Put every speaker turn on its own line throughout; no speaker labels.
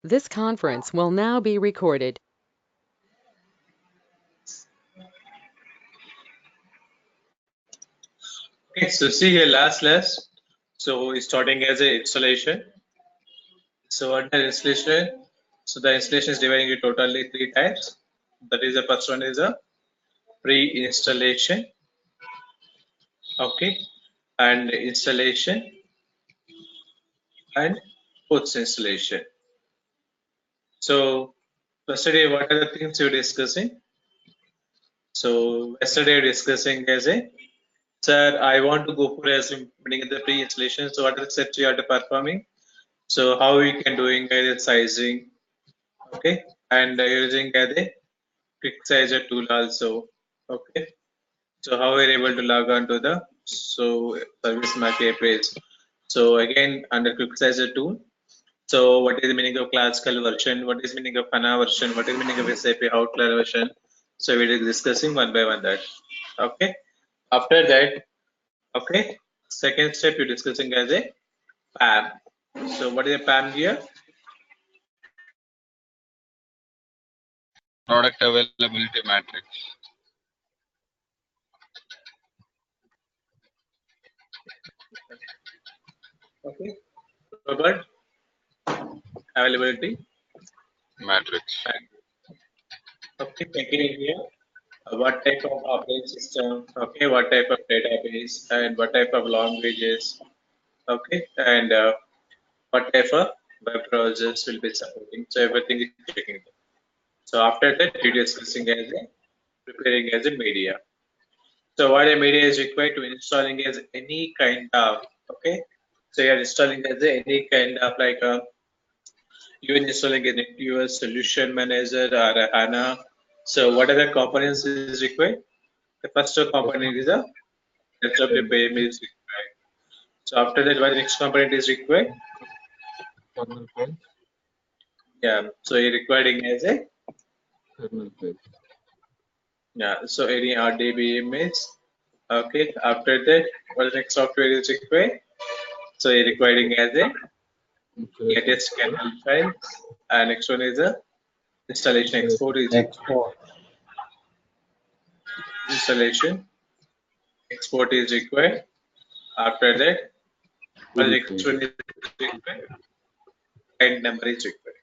This conference will now be recorded.
Okay, so see here last. So starting as a installation. So under installation, so the installation is divided into totally 3 types. That is the first one is a pre-installation, okay, and installation and post-installation. So yesterday, what are the things you were discussing? So yesterday discussing as a sir, I want to go for as implementing the pre-installation. So what are the steps you are performing? So how we can doing the sizing, okay, and using the quick sizer tool also, okay. So how we're able to log on to the service marketplace. So again under quick sizer tool. So what is the meaning of classical version? What is meaning of HANA version? What is meaning of SAP Outlier version? So we are discussing one by one that. Okay. After that, okay. Second step you're discussing as a PAM. So what is a PAM here?
Product availability matrix.
Okay. Robert, availability
Matrix.
okay. Taking here. What type of operating system, okay, what type of database, and what type of languages, okay, and what type of web browsers will be supporting. So everything is checking. So after that, we are discussing as a preparing as a media. So what a media is required to installing as any kind of, okay. So you are installing as any kind of like you are installing a your solution manager or a HANA. So what are the components is required? The first component is a SWPM is required. So after that, what the next component is required?
Kernel files.
Yeah. So you're requiring as a
Kernel files.
yeah. So any RDBM is okay. After that, what the next software is required? So you're requiring as a latest kernel file. And next one is a installation export is installation export is required. After that, what the next one is required? Client number is required.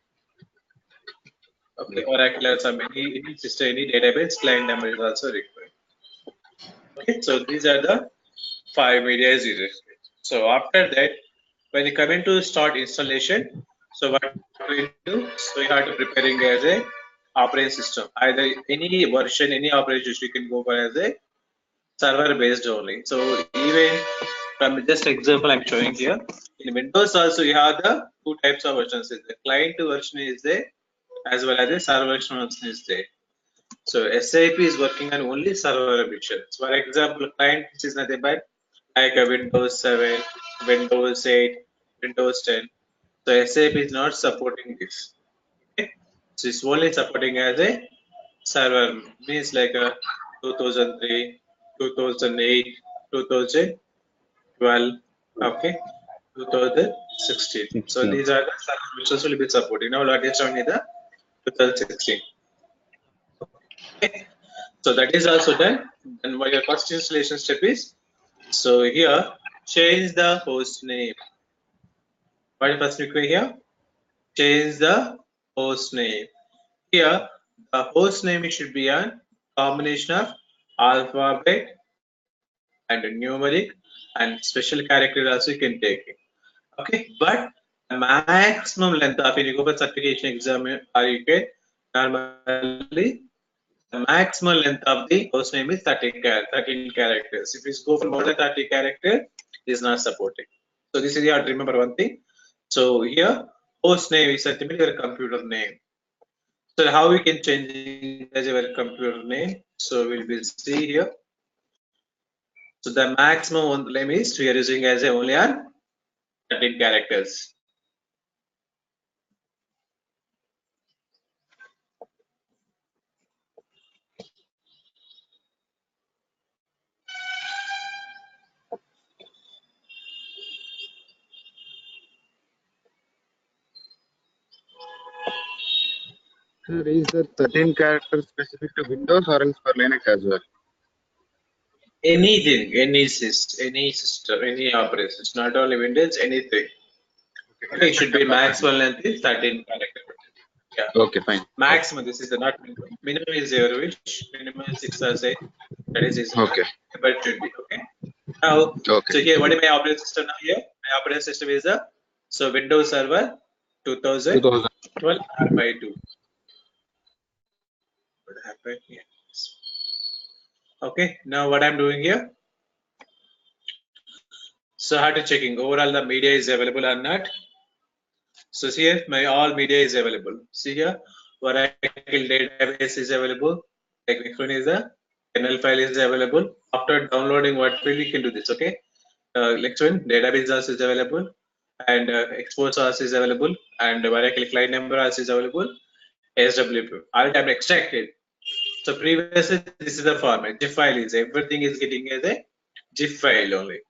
Okay, Oracle has some any system, any database, client number is also required. Okay, so these are the 5 media is required. So after that, when you come into start installation, so what we do? So you have to preparing as a operating system. Either any version, any operation you can go for as a server based only. So even from just example I'm showing here. In Windows also you have the two types of versions. The client version is there as well as the server version is there. So SAP is working on only server versions. For example, client which is nothing but like a Windows 7, Windows 8, Windows 10. So SAP is not supporting this. Okay? So it's only supporting as a server, means like a 2003, 2008, 2012, okay, 2016. So these are the server versions will be supporting. Now latest one is the 2016. Okay. So that is also done. And what your first installation step is, so here change the host name. What is first require here? Change the host name. Here the host name should be a combination of alphabet and numeric and special character also you can take it. Okay, but the maximum length of you go for certification exam or you can normally the maximum length of the host name is 13 characters. If you go for more than 30 characters, it is not supported. So this is you have to remember one thing. So here host name is ultimately your computer name. So how we can change it as your computer name? So we will see here. So the maximum one name is we are using as a only on 13 characters.
Sir, is the 13 characters specific to Windows or else for Linux as well?
Anything, any system, any operation. It's not only Windows, anything. Okay, it should be maximum length is 13 characters. Yeah.
Okay, fine.
Maximum, this is the not minimum. Minimum is your wish. Minimum is 6 or say. That is
Okay.
but it should be okay. Now,
Okay.
so here, what is my operating system now here? My operating system is a Windows Server 2012 by 2. What happened here? Okay, now what I'm doing here? So I have to checking overall the media is available or not. So see here, my all media is available. See here, Oracle database is available. Like next one is the kernel file is available. After downloading, what we can do this? Okay, next one database also is available, and export source is available, and Oracle client number also is available. SWPM. All time extracted. So previously this is the format. GIF file is everything is getting as a GIF file only.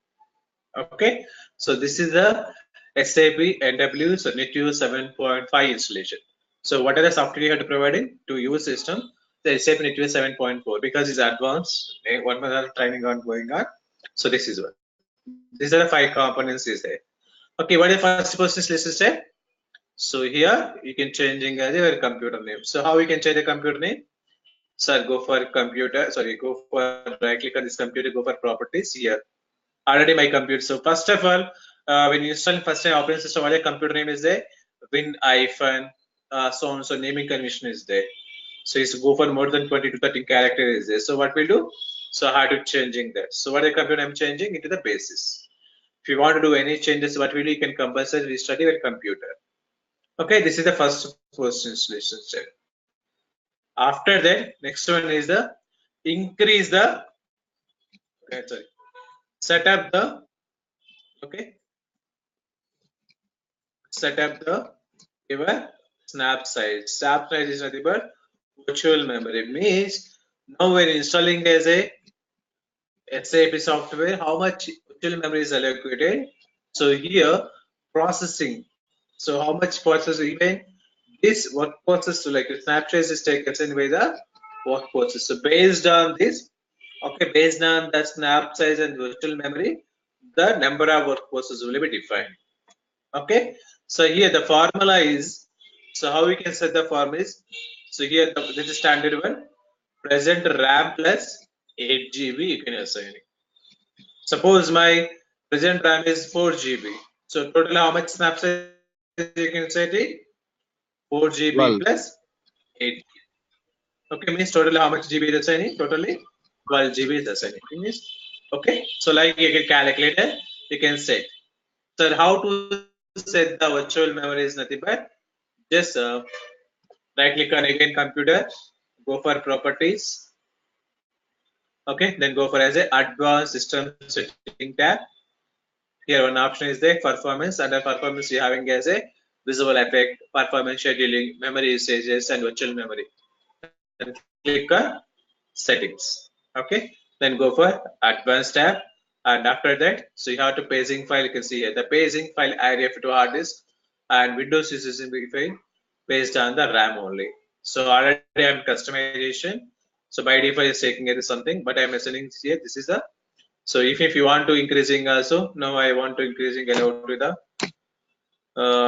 Okay, so this is the SAP NW so NetView 7.5 installation. So what are the software you have to provide in to use system? The SAP NetView 7.4 because it's advanced. 1 month of training on going on. So this is what. These are the 5 components is there. Okay, what is the first person list is there? So here you can changing as your computer name. So how we can change the computer name? Sir, go for computer. Sorry, go for right click on this computer. Go for properties here. Already my computer. So first of all, when you install first time operating system, what your computer name is there? Win hyphen so on. So naming convention is there. So it's go for more than 20 to 30 characters is there. So what we'll do? So I have to changing that. So what the computer I'm changing into the basis. If you want to do any changes, what will you can compulsory restart your computer. Okay, this is the first installation step. After that, next one is the increase the set up the set up the your snap size. Snap size is nothing but virtual memory. Means now when installing as a SAP software, how much virtual memory is allocated? So here processing. So how much process even this work process so like a snapshot is taken by the work process. So based on this, okay, based on the snap size and virtual memory, the number of work processes will be defined. Okay, so here the formula is, so how we can set the formula is, so here this is standard one, present RAM plus 8 GB you can assign it. Suppose my present RAM is 4 GB, so total how much snap size you can set it? 4 GB
12.
plus 8. Okay, means total how much GB is assigning? Totally 12 GB is assigning. Means okay, so like you can calculate it, you can set. So how to set the virtual memory is nothing but just right click on again computer, go for properties. Okay, then go for as a advanced system setting tab. Here one option is the performance. Under performance you having as a visible effect, performance scheduling, memory usages, and virtual memory. Then click on settings. Okay, then go for advanced tab, and after that, so you have to paging file. You can see here the paging file area to hard disk, and Windows is using file based on the RAM only. So already I'm customization. So by default is taking it something, but I'm assigning here. This is the so if you want to increasing also now I want to increasing allowed to the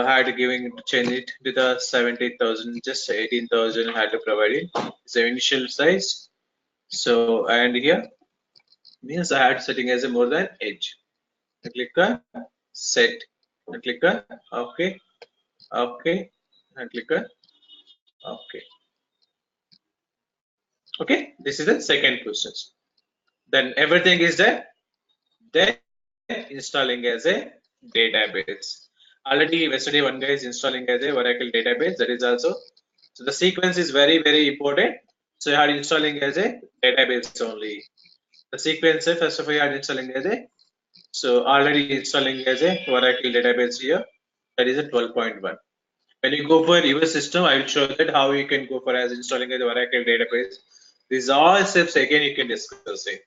had giving to change it to the 70,000 just 18,000 had to provide it. It's the initial size. So and here means I had setting as a more than edge. I click on set. I click on okay, okay, and click on okay. Okay, this is the second process. Then everything is there. Then installing as a database. Already yesterday one guy is installing as a Oracle database. That is also so the sequence is very important. So you are installing as a database only. The sequence first of all you are installing as a so already installing as a Oracle database here. That is a 12.1. When you go for your system, I will show that how you can go for as installing as Oracle database. These all steps again you can discuss it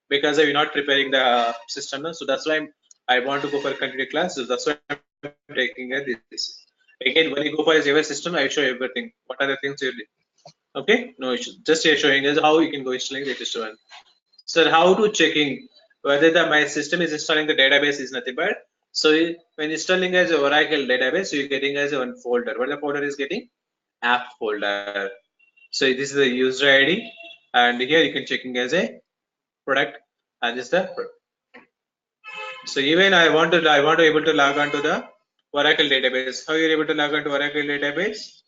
because I'm not preparing the system, so that's why I want to go for a continued class. So that's why I'm taking this. Again, when you go for your system, I will show you everything. What are the things you do? Okay, no issue. Just here showing us how you can go installing the latest one. So how to checking whether my system is installing the database is nothing but, so when installing as a Oracle database, so you're getting as a one folder. What the folder is getting? App folder. So this is the user ID, and here you can checking as a product, and this is the product. So even I want to able to log on to the Oracle database. How you're able to log on to Oracle database?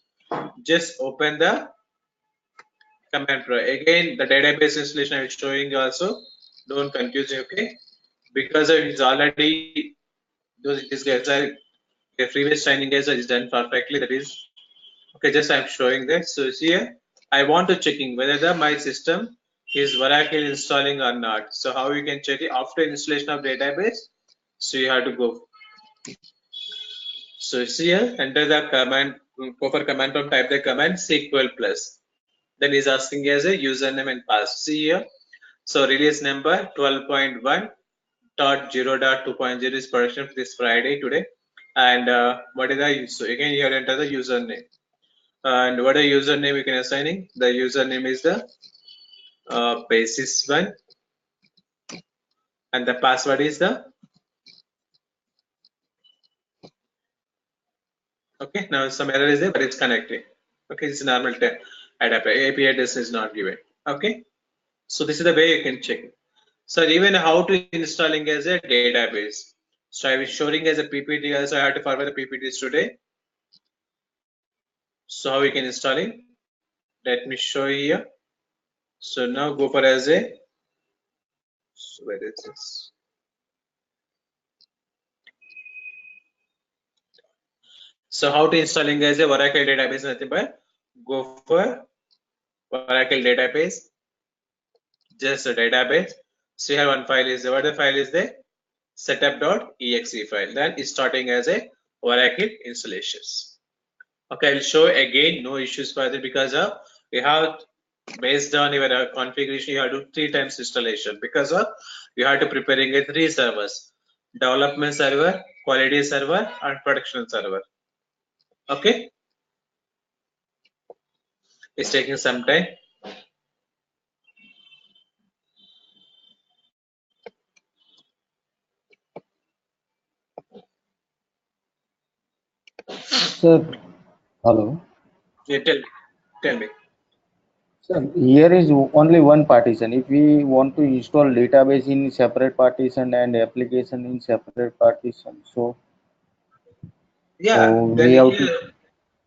Just open the command pro. Again, the database installation I was showing also. Don't confuse you, okay? Because it's already these guys are the previous training guys is done perfectly. That is okay. Just I'm showing that. So here I want to checking whether my system is Oracle installing or not. So how you can check it after installation of database? So you have to go. So here enter the command, go for command prompt, type the command SQL plus. Then is asking as a username and password. See here. So release number 12.1.0.2.0 is production for this Friday today. And what is the so again you have to enter the username. And what is the username you can assigning? The username is the basis one, and the password is the okay. Now some error is there, but it's connecting. Okay, it's normal adapter. API address is not given. Okay, so this is the way you can check it. So even how to installing as a database. So I was showing as a PPT also. I have to forward the PPTs today. So how we can install it? Let me show you here. So now go for as a. So where is this? So how to installing as a Oracle database? Nothing but go for Oracle database. Just a database. So here one file is what the file is the setup.exe file. Then it's starting as a Oracle installations. Okay, I'll show again, no issues further because of we have based on your configuration, you have to do 3 times installation because of you have to preparing a 3 servers: development server, quality server, and production server. Okay, it's taking some time.
Sir, hello.
Yeah, tell me.
Sir, here is only one partition. If we want to install database in separate partition and application in separate partition, so
Yeah, then
we have to.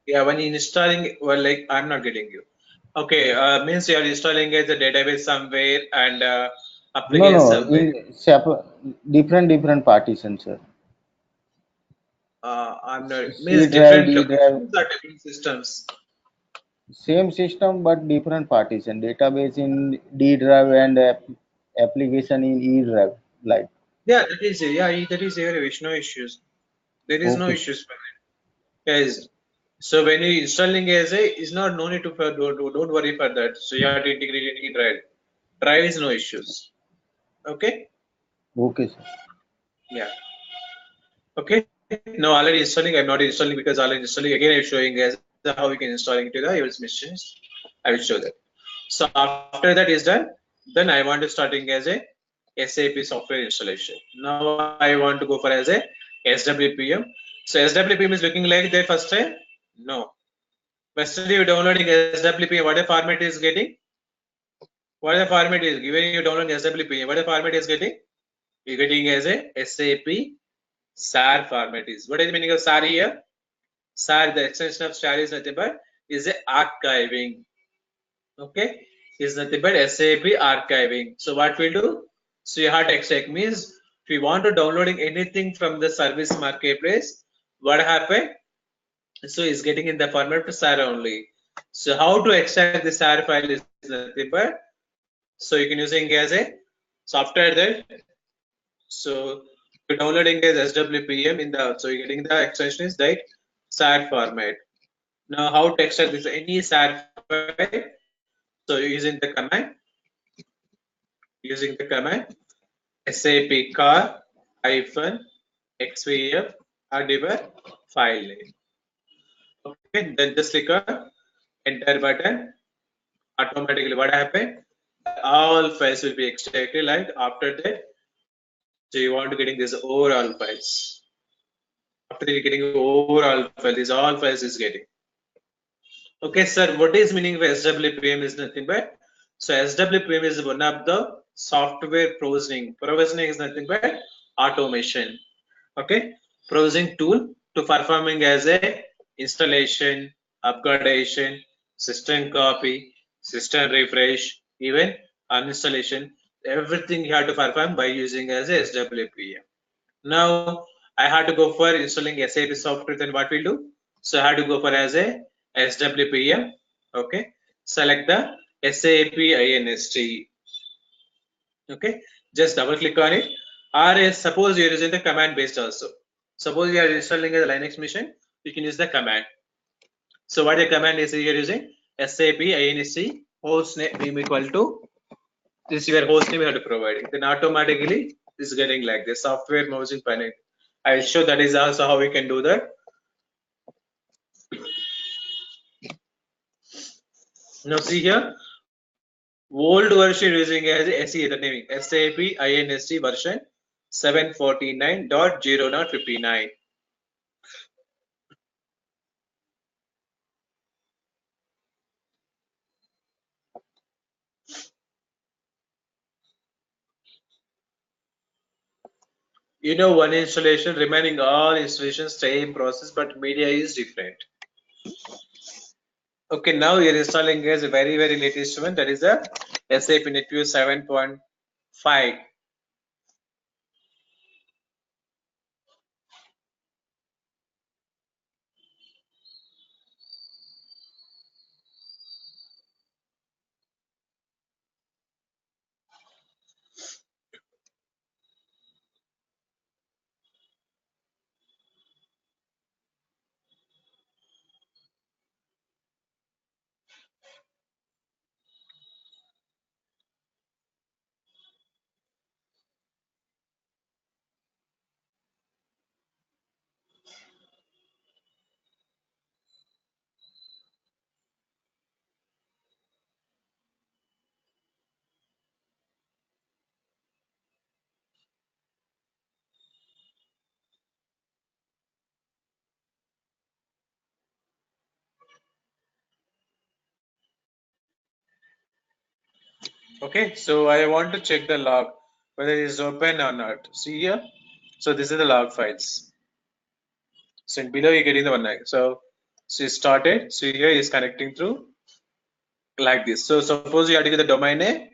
yeah, when you're installing, well, like I'm not getting you. Okay, means you are installing as a database somewhere and
No,
application
no,
somewhere.
in separate, different partitions, sir.
I'm not
C
means
drive,
different
D drive,
locations or different systems.
same system but different partition. Database in D drive and application in E drive. Like,
Yeah, that is there is no issues. There is no
okay,
issues for it. Yes. So when you installing as a is not no need to don't worry for that. So you have to integrate any drive. Drive is no issues. Okay.
okay, sir.
Yeah. Okay. No, already installing. I'm not installing because already installing. Again, I'm showing as how we can installing to the ERS machines. I will show that. So after that is done, then I want to starting as a SAP software installation. Now I want to go for as a SWPM. So SWPM is looking like that first time. No. Yesterday you're downloading SWPM. What the format is getting? What the format is given? You download SWPM. What the format is getting? You're getting as a SAP SAR format is. What is the meaning of SAR here? SAR, the extension of SAR is nothing but is a archiving. Okay, is nothing but SAP archiving. So what we'll do? So you have to extract means if we want to downloading anything from the service marketplace, what happened? So it's getting in the format of SAR only. So how to extract the SAR file is nothing but so you can using as a software that so you're downloading as SWPM in the so you're getting the extension is that SAR format. Now how to extract this any SAR file? So using the SAP car hyphen XVF or file name. Okay, then just click on enter button. Automatically what happened? All files will be extracted. Like after that, so you want to getting this overall files. After you getting overall file, these all files is getting. Okay, sir, what is meaning of SWPM is nothing but, so SWPM is one of the software provisioning. Provisioning is nothing but automation. Okay, provisioning tool to performing as a installation, upgradation, system copy, system refresh, even uninstallation. Everything you have to perform by using as a SWPM. Now I had to go for installing SAP software. Then what we'll do? So I had to go for as a SWPM. Okay, select the SAP INST. Okay, just double click on it. Or suppose you're using the command based also. Suppose you are installing a Linux machine, you can use the command. So what the command is you're using? SAP INST host name equal to this is your host name you have to provide it. Then automatically is getting like this software mousing panel. I'll show that is also how we can do that. Now see here, old version using as SE, the naming SAP INST version 749.0.59. You know, one installation remaining all installations same process, but media is different. Okay, now you're installing as a very latest one, that is the SAP NetView 7.5. Okay, so I want to check the log whether it is open or not. See here, so this is the log files. So in below you're getting the one line. So it started. So here is connecting through like this. So suppose you have to get the domain name.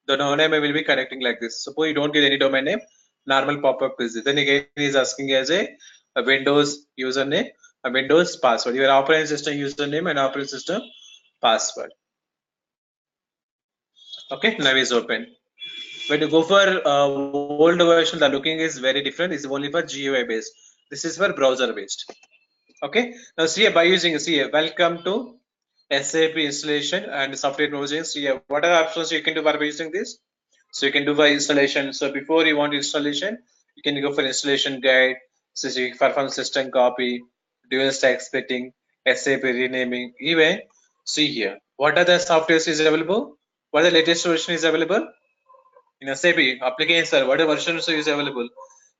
The domain name will be connecting like this. Suppose you don't get any domain name, normal pop-up is it. Then again is asking as a Windows username, a Windows password. Your operating system username and operating system password. Okay, now is open. When you go for old version, the looking is very different. It's only for GUI based. This is for browser based. Okay, now see by using welcome to SAP installation and software provisioning. See what are the options you can do by using this? So you can do by installation. So before you want installation, you can go for installation guide. So you perform system copy, dual stack splitting, SAP renaming. Even see here, what are the softwares is available? What are the latest version is available? In SAP application server, what version is available?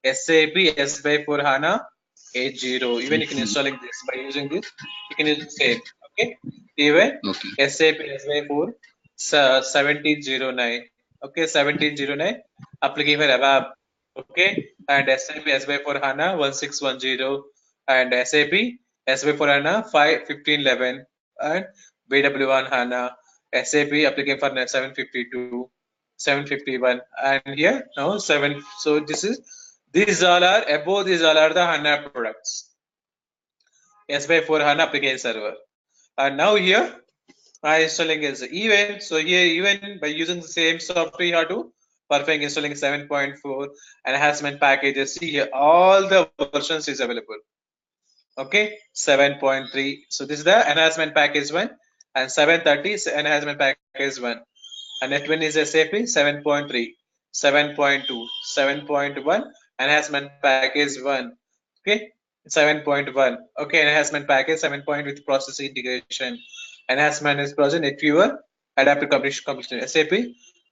SAP S/4 HANA 8.0. Even you can installing this by using this. You can use the same. Okay. Even SAP S/4 1709. Okay, 1709 application ABAP. Okay, and SAP S/4 HANA 1610 and SAP S/4 HANA 1511 and BW1 HANA SAP application for 752. 751 and here now 7. So these all are above, these all are the HANA products S/4 HANA application server. And now here I installing is even. So here even by using the same software you have to perfect installing 7.4 enhancement packages. See here all the versions is available. Okay, 7.3. So this is the enhancement package 1 and 730 is enhancement package 1. And net one is SAP 7.3, 7.2, 7.1 enhancement package 1. Okay, 7.1. Okay, enhancement package 7 point with process integration. Enhancement is project NetViewer, adaptive completion, SAP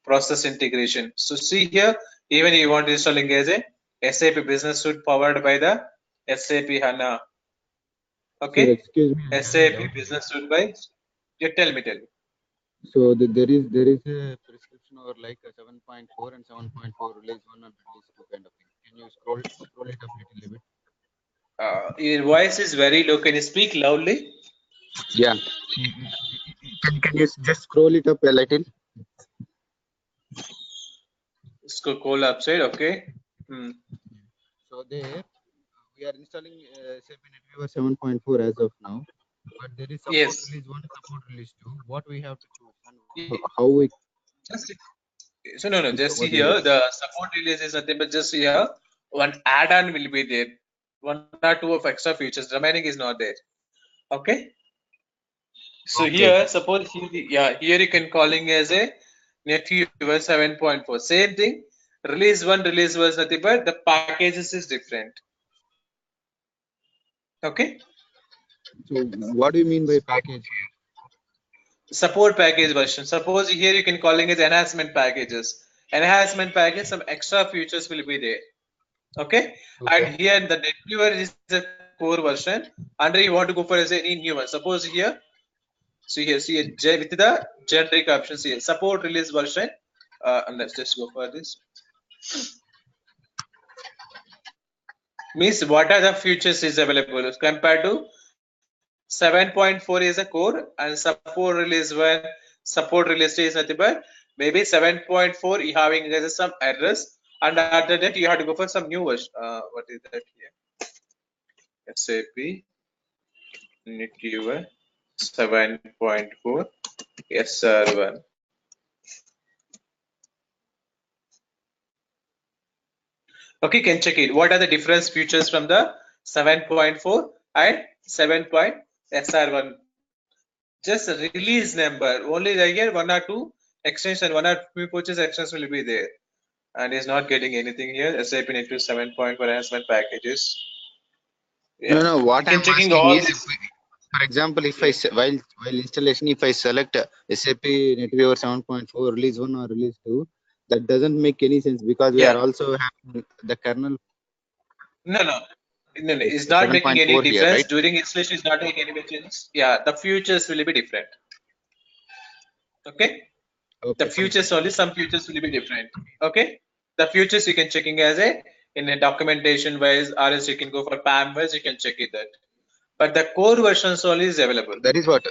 process integration. So see here, even you want installing as a SAP business suite powered by the SAP HANA. Okay,
Sir, excuse me.
SAP business suite by. You tell me.
So there is a prescription over like a 7.4 and 7.4 release 1 and release 2 kind of thing. Can you scroll it up a little bit?
Your voice is very low. Can you speak loudly?
Yeah. Can you just scroll it up a little?
Scroll upside. Okay.
So there we are installing SAP NetViewer 7.4 as of now, but there is support
Yes.
release 1, support release 2. What we have to choose and how we.
So no, just see here, the support release is nothing but just here, one add-on will be there, 1 or 2 of extra features, remaining is not there. Okay. So
Okay.
here, suppose here you can calling as a NetViewer 7.4. Same thing, release 1, release was nothing but the packages is different. Okay.
So what do you mean by package here?
Support package version. Suppose here you can calling as enhancement packages. Enhancement package, some extra features will be there. Okay. And here the NetViewer is the core version. And you want to go for any new one. Suppose here, see with the generic options here, support release version. And let's just go for this. Means what are the features is available compared to 7.4 is a core and support release 1, support release 2 is nothing but maybe 7.4 you having some errors, and after that you have to go for some new version. What is that here? SAP NetViewer 7.4 SR1. Okay, can check it. What are the difference features from the 7.4 and 7. SR1? Just release number. Only here 1 or 2 extension, 1 or 2 purchase extensions will be there. And is not getting anything here. SAP NetViewer 7.4 enhancement packages.
Yeah. No, what I'm
checking
asking
all
is,
this.
for example, if I while installation, if I select SAP NetViewer 7.4 release 1 or release 2, that doesn't make any sense because we are also having the kernel.
No, it's not making any difference.
Here, right?
During installation, it's not making any difference. Yeah, the futures will be different. Okay. The futures only, some futures will be different. Okay. The futures you can checking as in a documentation wise, or else you can go for PAM wise, you can check it that. But the core versions only is available.
That is what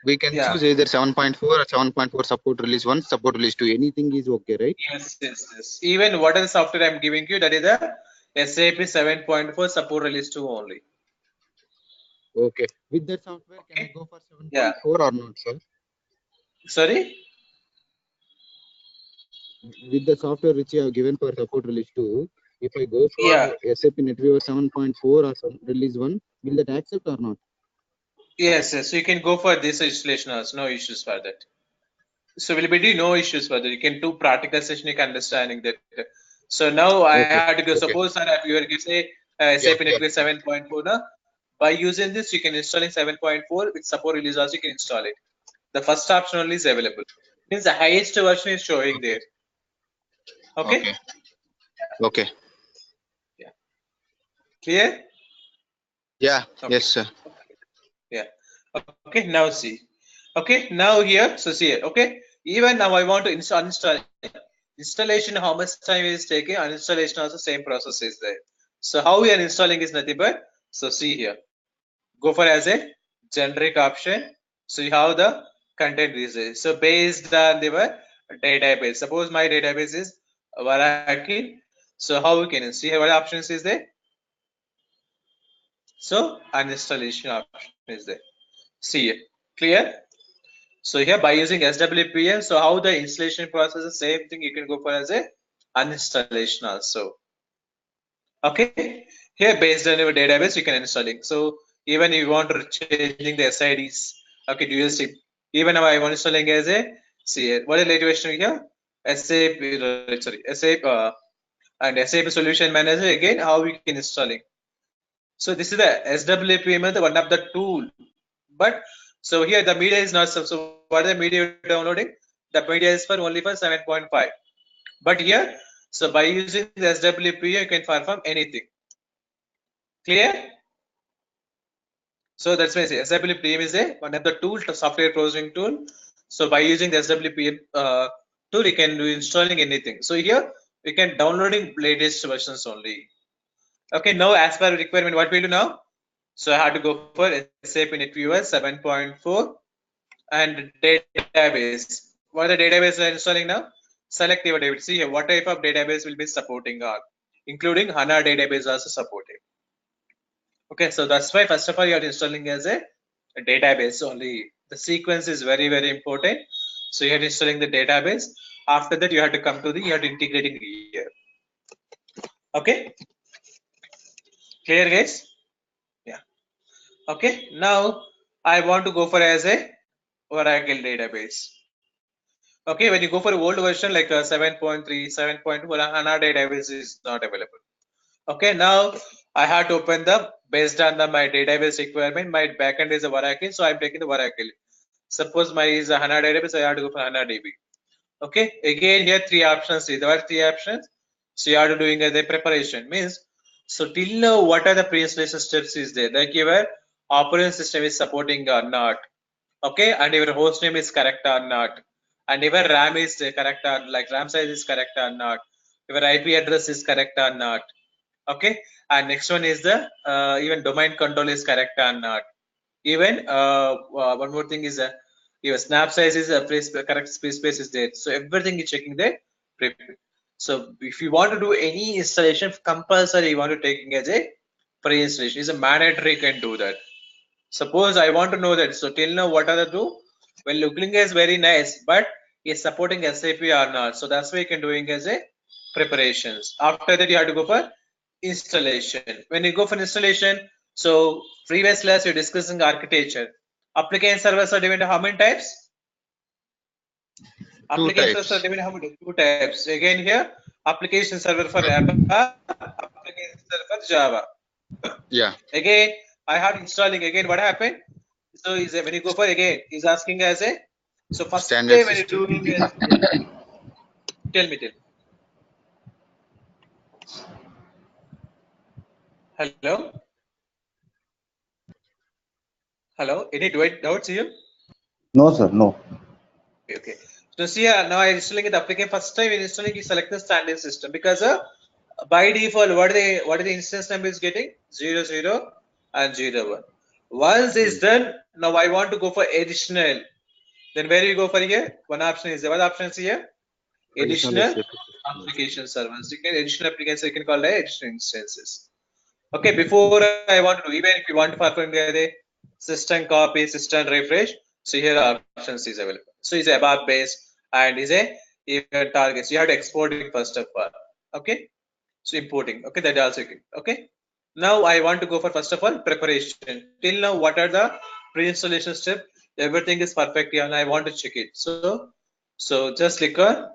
we can choose either 7.4 or 7.4 support release 1, support release 2. Anything is okay, right?
Yes. Even whatever software I'm giving you, that is the SAP 7.4 support release 2 only.
Okay. With that software, can I go for 7.4 or not, sir?
Sorry?
With the software which you have given for support release 2, if I go for SAP NetViewer 7.4 or release 1, will that accept or not?
Yes. So you can go for this installation also, no issues for that. So will be no issues for that. You can do practical session, you can understanding that. So now I had to go. Suppose that you are say SAP NetViewer 7.4 now. By using this, you can install in 7.4 with support release also you can install it. The first option only is available. Means the highest version is showing there. Okay. Yeah. Clear?
Yeah. Yes, sir.
Yeah. Okay. Now see. Okay. Now here. So see here. Okay. Even now I want to install. Installation, how much time is taking? Uninstallation also same process is there. So how we are installing is nothing but, so see here. Go for as a generic option. So you have the content is so based on the database. Suppose my database is Oracle. So how we can see what options is there? So uninstallation option is there. See here. Clear? So here by using SWPM, so how the installation process is same thing, you can go for as a uninstallation also. Okay, here based on your database you can installing. So even if you want to changing the SIDs, okay, do you see? Even now I want installing as a see what is the latest version here? SAP and SAP Solution Manager again. How we can installing? So this is the SWPM, the one of the tool. But so here the media is not so what is the media you're downloading? The media is for only for 7.5. But here, so by using the SWPM, you can perform anything. Clear? So that's why I say SWPM is one of the tool, software processing tool. So by using the SWPM tool, you can do installing anything. So here we can downloading latest versions only. Okay, now as per requirement, what we do now? So I had to go for SAP NetWeaver 7.4 and database. What are the database we are installing now? Select your database. See here, what type of database will be supporting or including HANA database also supported. Okay, so that's why first of all you are installing as a database only. The sequence is very, very important. So you are installing the database. After that, you have to come to the, you have to integrating here. Okay, clear guys? Yeah. Okay, now I want to go for as a Oracle database. Okay, when you go for an old version like 7.3, 7.2, HANA database is not available. Okay, now I have to open the based on my database requirement. My backend is a Oracle, so I'm taking the Oracle. Suppose my is a HANA database, I have to go for HANA DB. Okay, again here three options. There are three options. So you are doing the preparation means. So till now, what are the pre-installation steps is there? Like your operating system is supporting or not. Okay, and your host name is correct or not, and your RAM is correct or like RAM size is correct or not, your IP address is correct or not. Okay, and next one is the even domain control is correct or not. Even one more thing is your snap size is correct space is there. So everything is checking there. So if you want to do any installation, compulsory you want to take as a pre-installation. Is a mandatory you can do that. Suppose I want to know that. So till now, what are the two? Well, looking is very nice, but is supporting SAP or not. So that's why you can doing as a preparations. After that, you have to go for installation. When you go for installation, so previous class you're discussing architecture. Application servers are divided how many types? Application servers are divided how many? Two types. Again here, application server for Java, application server for Java.
Yeah.
Again, I had installing again. What happened? So is when you go for again, he's asking as a so first
Standard
day when
system.
you're doing tell me. Hello? Hello? Any doubts here?
No, sir, no.
Okay. So see here now I'm installing the application first time when installing you select the standard system because by default what are the instance number is getting 00 and 01. Once it's done, now I want to go for additional. Then where you go for here? One option is there. What option is here? Additional application servers. You can additional applications you can call it additional instances. Okay, before I want to do, even if you want to perform the system copy, system refresh, so here options is available. So it's a ABAP base and is a even targets. You have to export it first of all. Okay, so importing. Okay, that also good. Okay. Now I want to go for first of all preparation. Till now, what are the pre-installation step? Everything is perfect here, and I want to check it. So just click on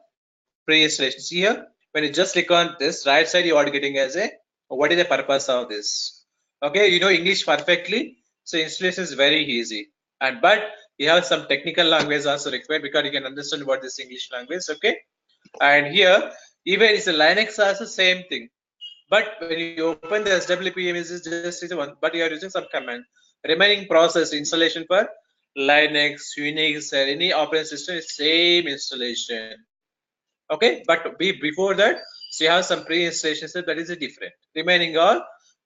pre-installation. See here, when you just click on this right side, you are getting as a what is the purpose of this? Okay, you know English perfectly, so installation is very easy. And but you have some technical language also required because you can understand what this English language. Okay, and here even it's a Linux also same thing. But when you open the SWPM, is just one, but you are using some command. Remaining process installation for Linux, Unix, or any operating system is same installation. Okay, but before that, so you have some pre-installation step that is a different. Remaining all,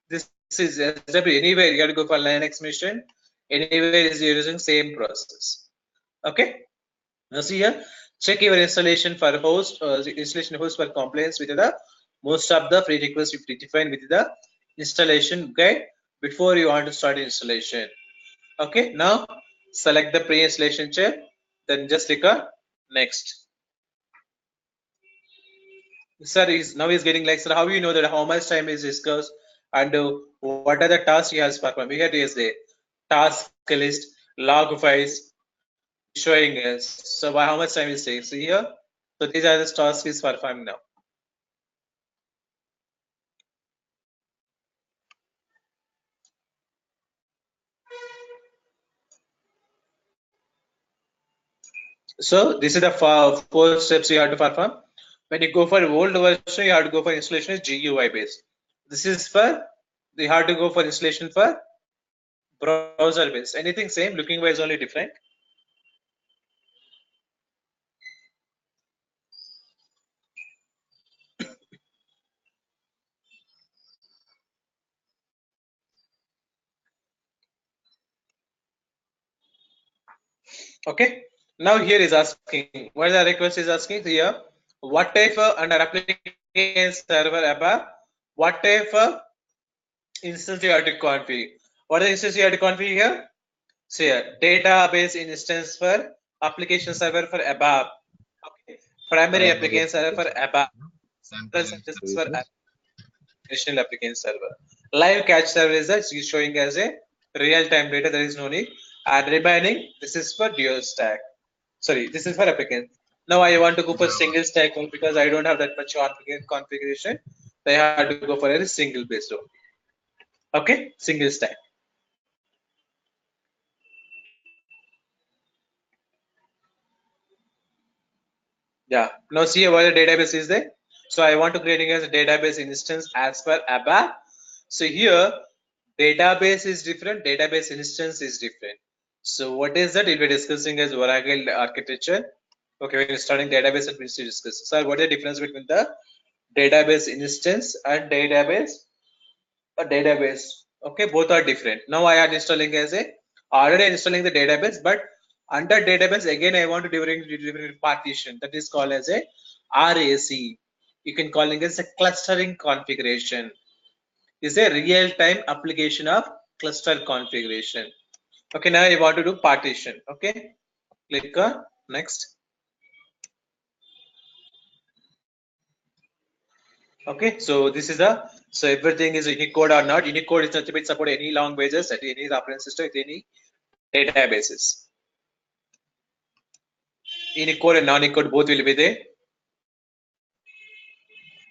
this is SW anywhere you have to go for Linux machine. Anywhere is using same process. Okay. Now see here, check your installation for host, installation host for compliance with the most of the prerequisites you define with the installation guide before you want to start installation. Okay, now select the pre-installation check, then just click on next. Sir, now he's getting like, sir, how you know that how much time is discussed and what are the tasks he has performed? Here is the task list, log files, showing us. So by how much time it takes. So here, so these are the tasks is performing now. So this is the four steps you have to perform. When you go for old version, you have to go for installation is GUI based. This is for you have to go for installation for browser based. Anything same, looking wise only different. Okay. Now here is asking what the request is asking here. What type of under application server above? What type of instance you have to configure? What is the instance you have to configure here? So here, database instance for application server for above. Okay. Primary
Primary
application server for
application
above.
sample
Instance for
services.
additional application server. Live cache server is that is showing as a real-time data. There is no need. And remaining, this is for dual stack. Sorry, this is for applicant. Now I want to go for single stack because I don't have that much configuration. I have to go for a single based only. Okay, single stack. Yeah. Now see what the database is there. So I want to create as a database instance as per ABAP. So here database is different, database instance is different. So what is that? We'll be discussing as Oracle architecture. Okay, when you're starting database, it means to discuss. So what is the difference between the database instance and database? A database. Okay, both are different. Now I am installing as a already installing the database, but under database again I want to different partition that is called as a RAC. You can call it as a clustering configuration. Is a real-time application of cluster configuration. Okay, now I want to do partition. Okay, click on next. Okay, so this is the so everything is Unicode or not. Unicode is nothing but support any languages at any operating system with any databases. Unicode and non-Unicode both will be there.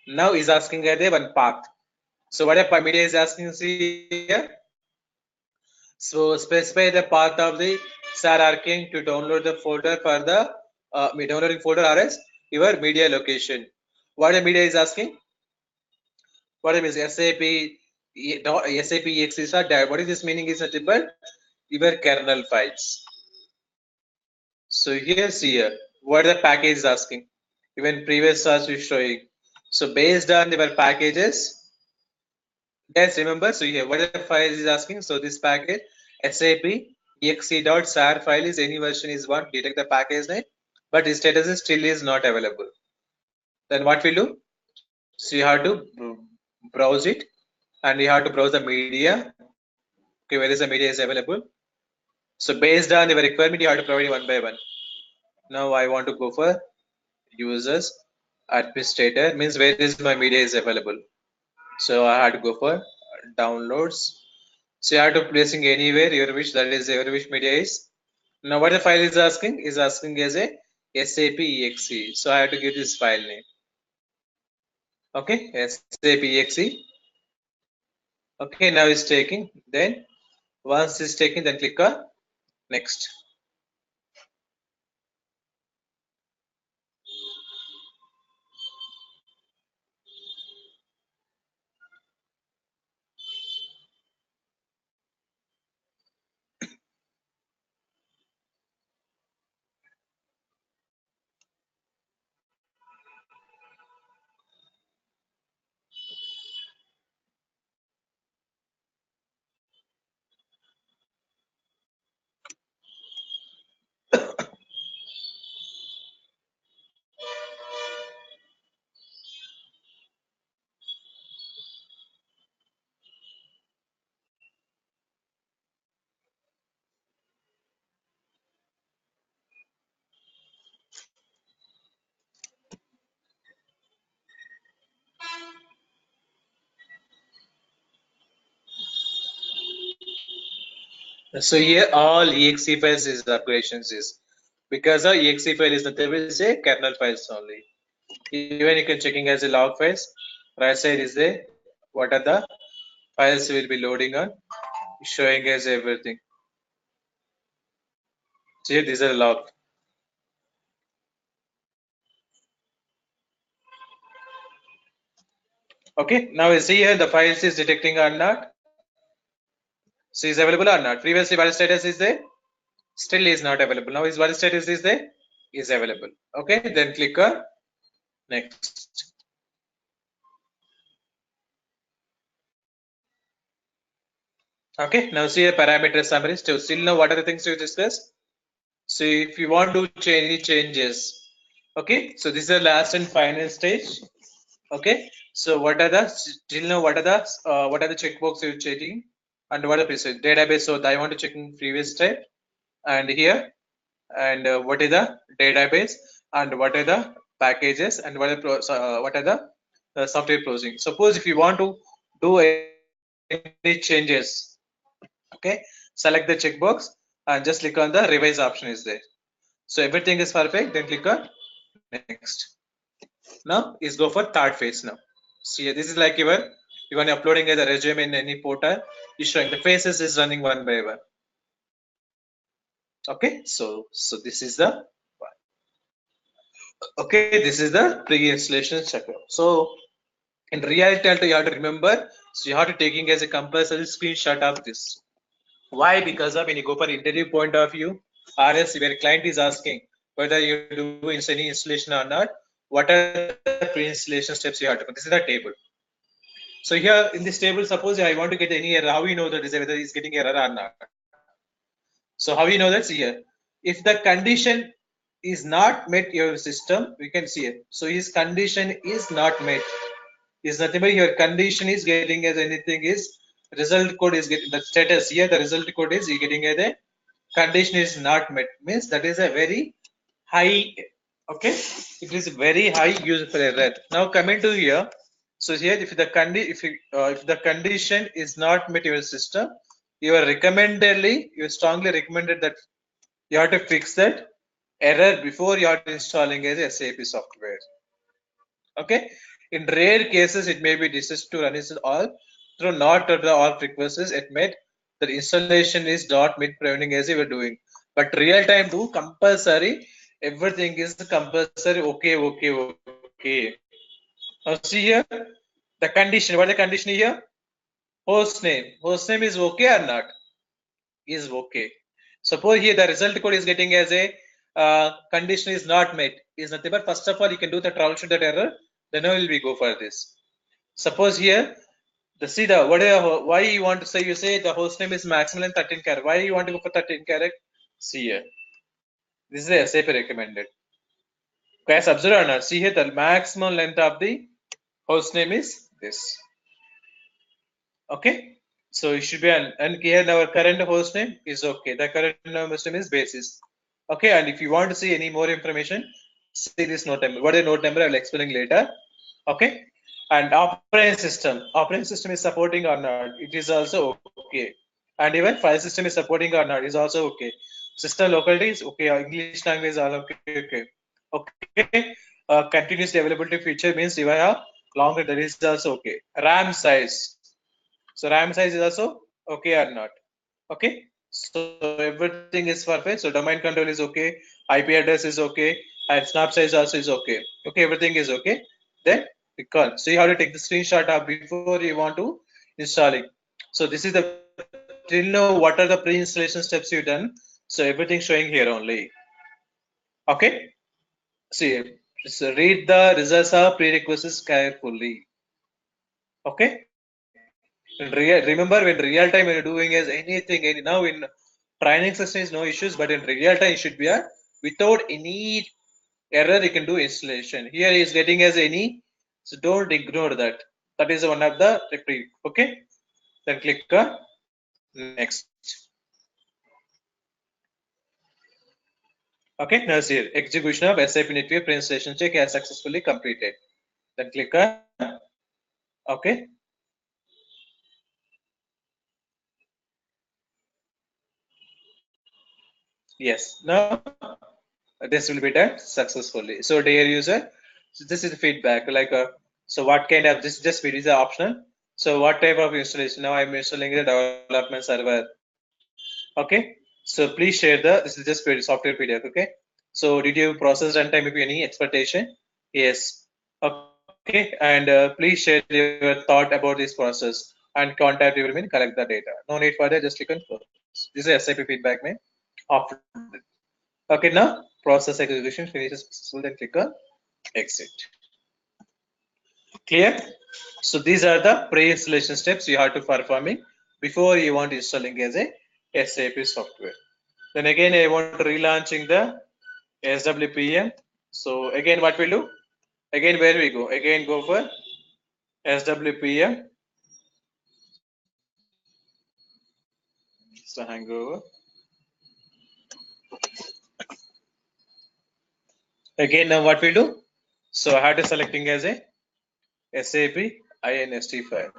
Now is asking there one path. So what a media is asking here. So specify the path of the SAR arcing to download the folder for the downloading folder RS your media location. What the media is asking? What it means SAP SAP exe. What is this meaning is nothing but your kernel files. So here's here what the package is asking. Even previous search is showing. So based on your packages, yes, remember. So here what the file is asking. So this package SAP exe.sar file is any version is one. Detect the package name, but its status is still is not available. Then what we'll do? So you have to browse it, and you have to browse the media. Okay, where is the media is available? So based on your requirement, you have to provide one by one. Now I want to go for users administrator means where is my media is available. So I had to go for downloads. So you have to placing anywhere your wish, that is your wish media is. Now what the file is asking as a SAP exe. So I have to give this file name. Okay, SAP exe. Okay, now it's taking. Then once it's taking, then click on next. So here all exe files is the operations is because the exe file is nothing but is a kernel files only. Even you can checking as a log files. Right side is there. What are the files will be loading on, showing as everything. So here these are logged. Okay, now you see here the files is detecting or not. So is available or not. Previously valid status is there, still is not available. Now is valid status is there, is available. Okay, then click on next. Okay, now see a parameter summary. Still know what are the things we discussed. So if you want to change any changes, okay, so this is the last and final stage. Okay, so what are the still know what are the checkbox you're checking and what are the database? So I want to check in previous step and here, and what is the database and what are the packages and what are the software closing. Suppose if you want to do any changes, okay, select the checkbox and just click on the revise option is there. So everything is perfect, then click on next. Now is go for third phase now. See, this is like even uploading the resume in any portal, is showing the phases is running one by one. Okay, so this is the one. Okay, this is the pre-installation checkup. So in reality, you have to remember, so you have to taking as a compulsory screenshot of this. Why? Because of when you go for interview point of view, RS where client is asking whether you do any installation or not, what are the pre-installation steps you have to do. This is the table. So here in this table, suppose I want to get any error, how we know that whether is getting error or not? So how we know that's here? If the condition is not met your system, we can see it. So his condition is not met. Is nothing but your condition is getting as anything is result code is getting the status here. The result code is you getting as a condition is not met, means that is a very high. Okay, it is very high useful error. Now coming to here, so here if the condition is not met your system, you are strongly recommended that you have to fix that error before you are installing a SAP software. Okay, in rare cases it may be desist to run it all through not at all requests admit that installation is not mid preventing as you were doing, but real time do compulsory, everything is compulsory. Okay. Now see here the condition. What is the condition here? Host name is okay or not? Is okay. Suppose here the result code is getting as a condition is not met, is nothing but first of all you can do the troubleshoot that error, then only we go for this. Suppose here why you want to say, you say the host name is maximum and 13 character. Why you want to go for 13 character? See here, this is the SAP recommended. Guys, observe or not? See here the maximum length of the host name is this. Okay, so it should be and here our current host name is okay. The current host name is basis. Okay, and if you want to see any more information, see this note number. What is note number? I will explain later. Okay, and operating system is supporting or not? It is also okay, and even file system is supporting or not? Is also okay. System locality is okay. English language is all okay. Okay. Continuous availability feature means you have longer. That is also okay. RAM size. So RAM size is also okay or not? Okay. So everything is perfect. So domain control is okay. IP address is okay. And snap size also is okay. Okay, everything is okay. Then click on. So you have to take the screenshot of before you want to install it. So this is the till now what are the pre-installation steps you've done. So everything showing here only. Okay. See, so read the results of prerequisites carefully. Okay. Remember when real time when you're doing as anything, now in training session is no issues, but in real time it should be a without any error you can do installation. Here is getting as any, so don't ignore that. That is one of the okay. Then click on next. Okay, now see execution of SAP Network pre-installation check has successfully completed. Then click on okay. Yes, now this will be done successfully. So dear user, so this is the feedback like so what kind of this just is optional. So what type of installation? Now I'm installing the development server. Okay, so please share this is just software PDF. Okay, so did you process runtime? Maybe any expectation? Yes. Okay, Okay, and please share your thought about this process and contact your email, collect the data. No need for that, just click on close. This is SAP feedback mail. After okay, now process execution finishes successful, then click on exit. Clear? So these are the pre-installation steps you have to performing before you want installing as a SAP software. Then again, I want to relaunching the SWPM. So again, what we'll do? Again, where we go? Again, go for SWPM. So hangover. Again, now what we do? So I have to selecting as a SAP INST file.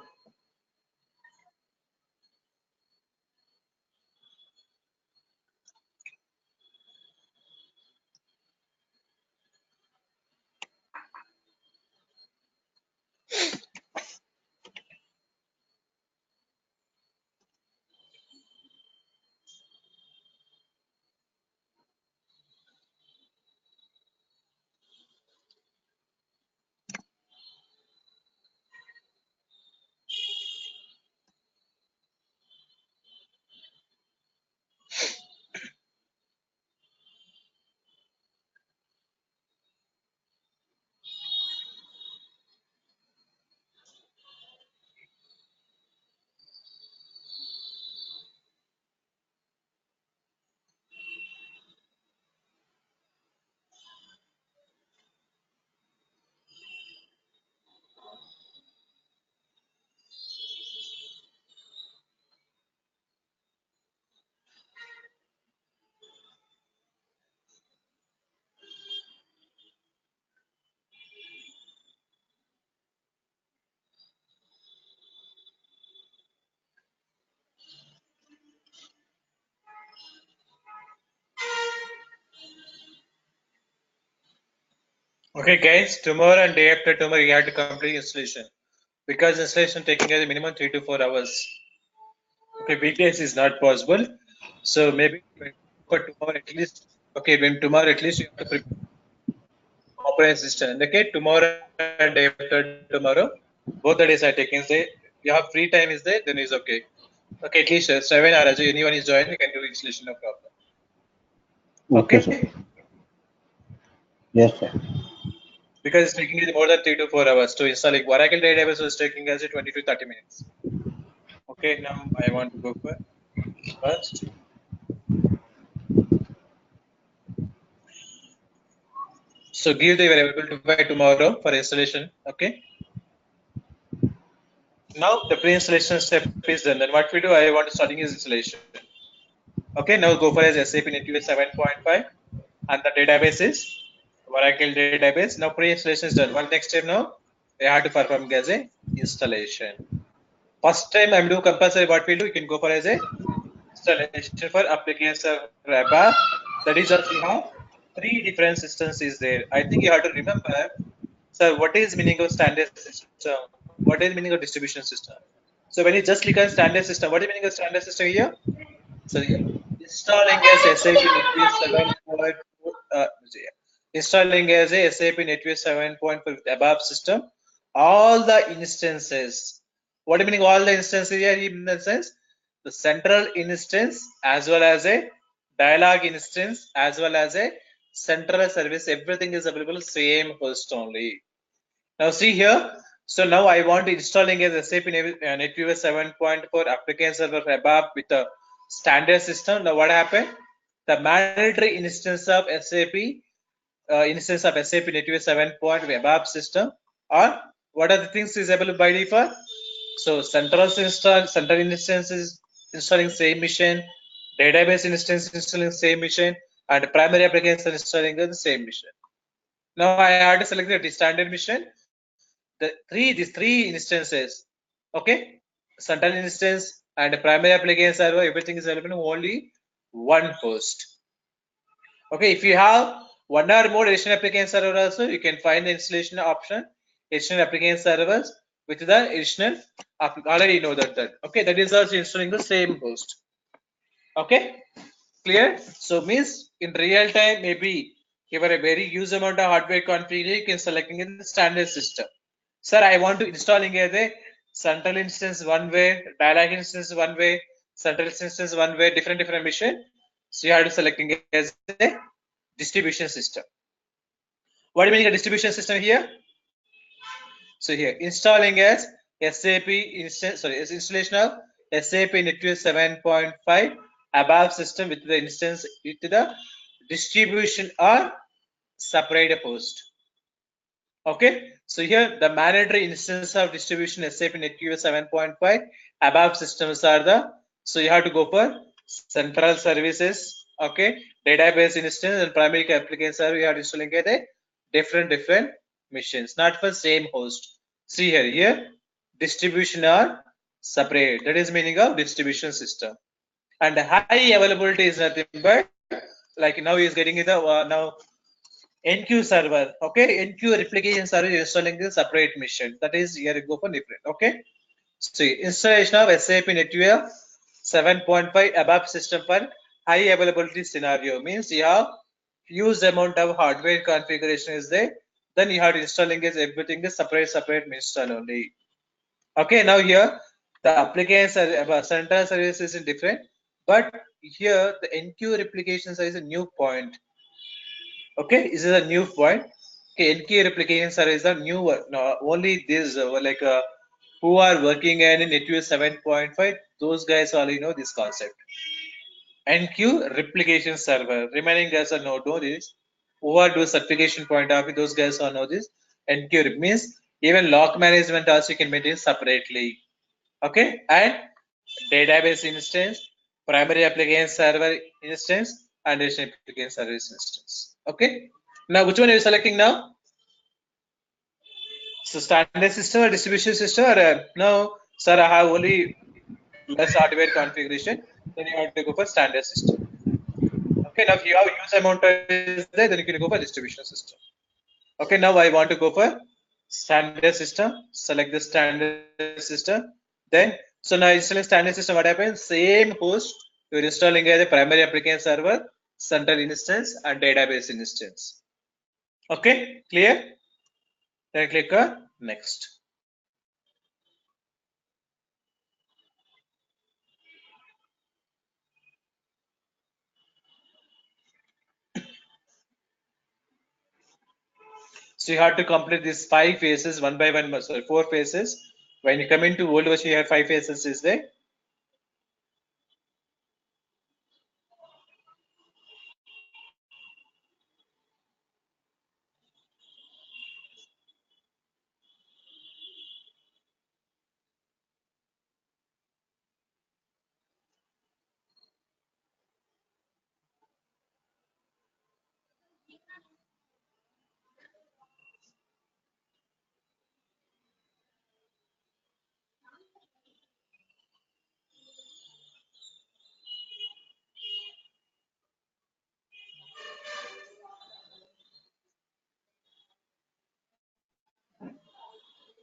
Okay, guys, tomorrow and day after tomorrow you have to complete installation because installation taking as a minimum 3 to 4 hours. Okay, weekdays is not possible. So maybe for tomorrow at least. Okay, when tomorrow at least you have to prepare operating system. Okay, tomorrow and day after tomorrow, both the days are taken. Say you have free time is there, then is okay. Okay, at least 7 hours. Anyone is joining, you can do installation, no problem.
Okay, sir. Yes, sir.
Because it's taking more than 3 to 4 hours to install. Like Oracle database was taking as a 20 to 30 minutes. Okay, now I want to go for first. So give the available by tomorrow for installation. Okay. Now the pre-installation step is done. Then what we do, I want to starting is installation. Okay, now go for as SAP NetWeaver 7.5 and the database is Oracle database. Now pre-installation is done. One next step now, I have to perform as a installation. First time I'm doing compulsory what we do, you can go for as a installation for application server ABAP. That is also you have 3 different systems is there. I think you have to remember, sir, what is meaning of standard system? What is meaning of distribution system? So when you just click on standard system, what is meaning of standard system here? So yeah, installing as SAP NetWeaver 7.4, installing as a SAP NetWeaver 7.4 with ABAP system, all the instances. What do you mean all the instances here in the sense? The central instance as well as a dialog instance as well as a central service, everything is available same host only. Now see here, so now I want to installing as SAP NetWeaver 7.4 application server ABAP with a standard system. Now what happened? The mandatory instance of SAP NetWeaver 7.0 ABAP system, or what are the things is available by default? So central instance is installing same mission, database instance installing same mission, and primary application installing the same mission. Now I have to select the standard mission. These three instances, okay, central instance and primary application server, everything is available in only one host. Okay, if you have one or more additional application server also, you can find the installation option, additional application servers with the additional already know that okay, that is also installing the same host. Okay, clear? So means in real time, maybe you have a very huge amount of hardware configuration, you can selecting in the standard system. Sir, I want to installing as a central instance one way, dialog instance one way, central instance one way, different mission. So you have to selecting as a distribution system. What do you mean a distribution system here? So here installing as SAP instance, sorry, is installation of SAP NetWeaver 7.5 above system with the instance with the distribution or separate host. Okay, so here the mandatory instance of distribution SAP NetWeaver 7.5 above systems are the, so you have to go for central services, okay, database instance and primary application server. You have to installing at a different machines, not for same host. See here distribution are separate. That is meaning of distribution system. And high availability is nothing but like now he is getting it now NQ server, okay, NQ replication server installing the separate mission. That is here you go for different, okay. So installation of SAP NetWeaver 7.5 above system for high availability scenario means you have huge amount of hardware configuration is there. Then you have to installing is everything is separate install only. Okay, now here the application central service is different, but here the NQ replication service is a new point. Okay, this is a new point. Okay, NQ replication service is a new one. No, only this who are working in NetWeaver 7.5, those guys already know this concept. NQ replication server. Remaining guys are know this. Who are do certification point of view, those guys all know this. NQ means even log management also you can maintain separately. Okay, and database instance, primary application server instance, and additional application service instance. Okay, now which one are you selecting now? So standard system or distribution system, or no, sir, I have only less hardware configuration. Then you have to go for standard system. Okay, now if you have huge amount is there, then you can go for distribution system. Okay, now I want to go for standard system. Select the standard system. Then, so now installing standard system, what happens? Same host, you're installing a primary application server, central instance, and database instance. Okay, clear? Then click on next. So you have to complete these 5 phases one by one, sorry, 4 phases. When you come into old version, you have 5 phases is there.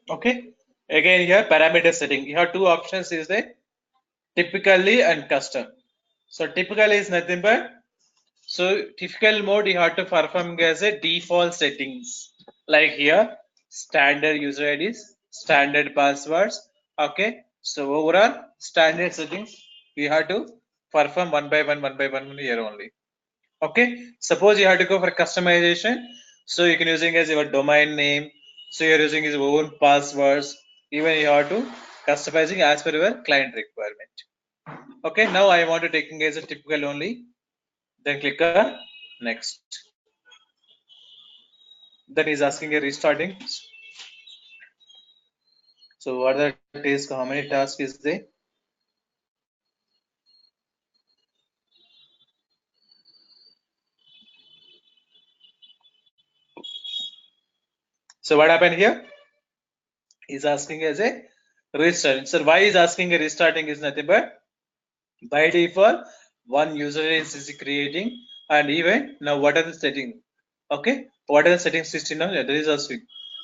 Okay. Again, here parameter setting. You have 2 options is there, typically and custom. So typically is nothing but, so typical mode you have to perform as a default settings. Like here, standard user IDs, standard passwords. Okay. So overall standard settings we have to perform one by one here only. Okay, suppose you have to go for customization, so you can using as your domain name, so you're using his own passwords, even you have to customizing as per your client requirement. Okay, now I want to taking as a typical only, then click on next. Then he's asking a restarting. So what are the tasks, how many tasks is there? So what happened here? He's asking as a restart. So why is asking a restarting is nothing but by default one user is creating, and even now what are the settings? Okay, what are the settings system now? There is a switch.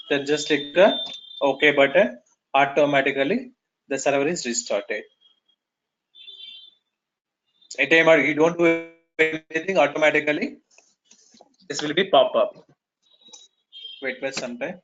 Then just click the OK button. Automatically the server is restarted. Anytime you don't do anything, automatically this will be pop up. Wait for some time.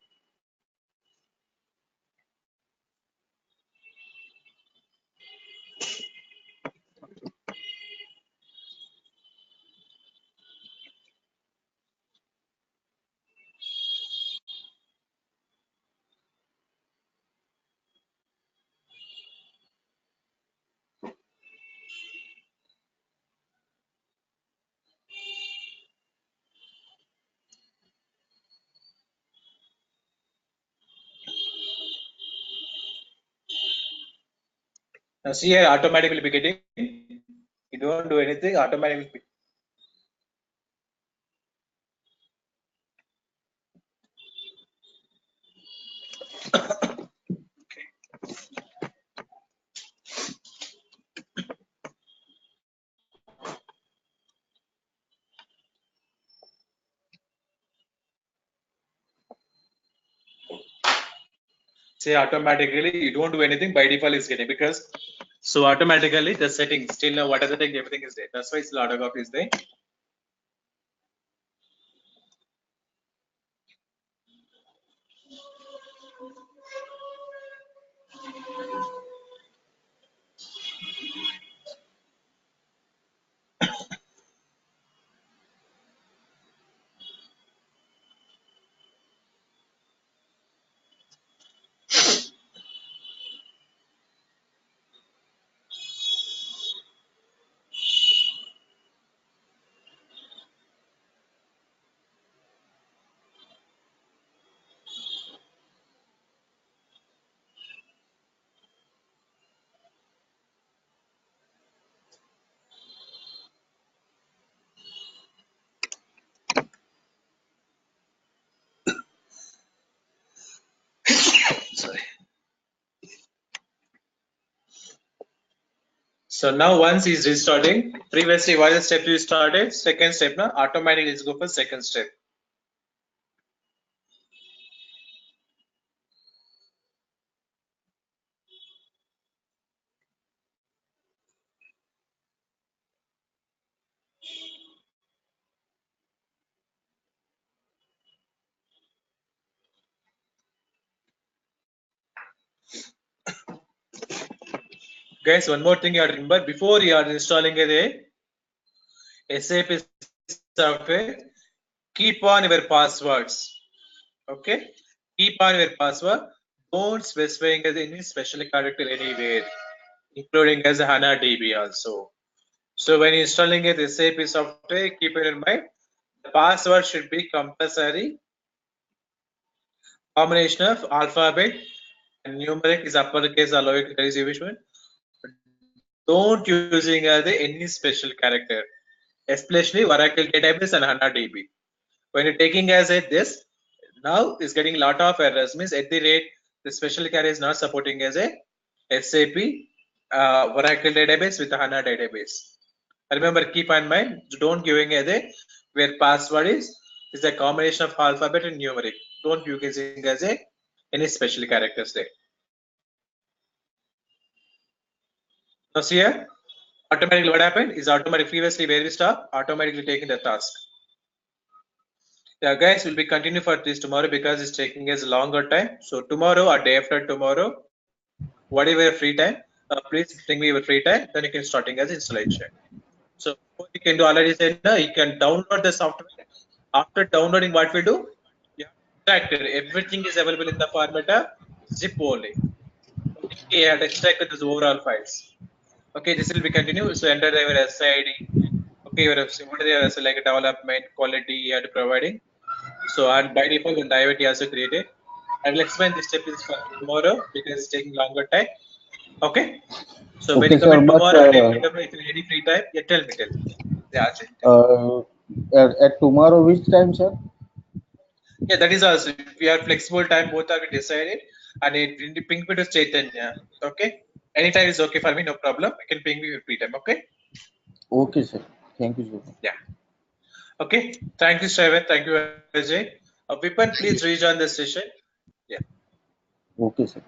Now see here, automatically be getting. You don't do anything, automatically. Say automatically, you don't do anything, by default is getting, because so automatically the settings still know what are the thing, everything is there. That's why still autograph is there. Sorry. So now once he's restarting, previously what is the step you started? Second step now, automatically let's go for second step. Guys, one more thing you have to remember, before you are installing a SAP software, keep on your passwords. Okay, keep on your password. Don't specify as any special character anywhere, including as a HANA DB also. So when installing a SAP software, keep it in mind. The password should be compulsory. Combination of alphabet and numeric is uppercase or lowercase division. Don't using as any special character, especially Oracle database and HANA DB. When you're taking as a this, now is getting a lot of errors. Means at the rate the special character is not supporting as a SAP Oracle database with HANA database. Remember, keep in mind, don't giving a where password is a combination of alphabet and numeric. Don't using as a any special characters there. Now see here, automatically what happened is automatic previously where we stop, automatically taking the task. Yeah, guys, we'll be continue for this tomorrow because it's taking us a longer time. So tomorrow or day after tomorrow, whatever your free time, please bring me your free time. Then you can starting as installation. So what you can do already said, no, you can download the software. After downloading, what we do? Yeah, extract it. Everything is available in the format of zip only. Okay, you have to extract those overall files. Okay, this will be continued. So enter your SID. Okay, your what is like development quality you are providing. So and by default, the diversity also created. I will explain this step is for tomorrow because it's taking longer time. Okay. So when
Okay,
you come
sir,
in
but
tomorrow, if you any free time, yeah, tell me. Yeah, I'll tell.
at tomorrow, which time, sir?
Yeah, that is also. If we are flexible time, both are decided, and it ping me to Chaitanya. Okay. Anytime is okay for me, no problem. I can ping me with free time. Okay.
Okay, sir. Thank you, sir.
Yeah. Okay. Thank you, Shravan. Thank you, Ajay. Vipin, please rejoin the session. Yeah.
Okay, sir.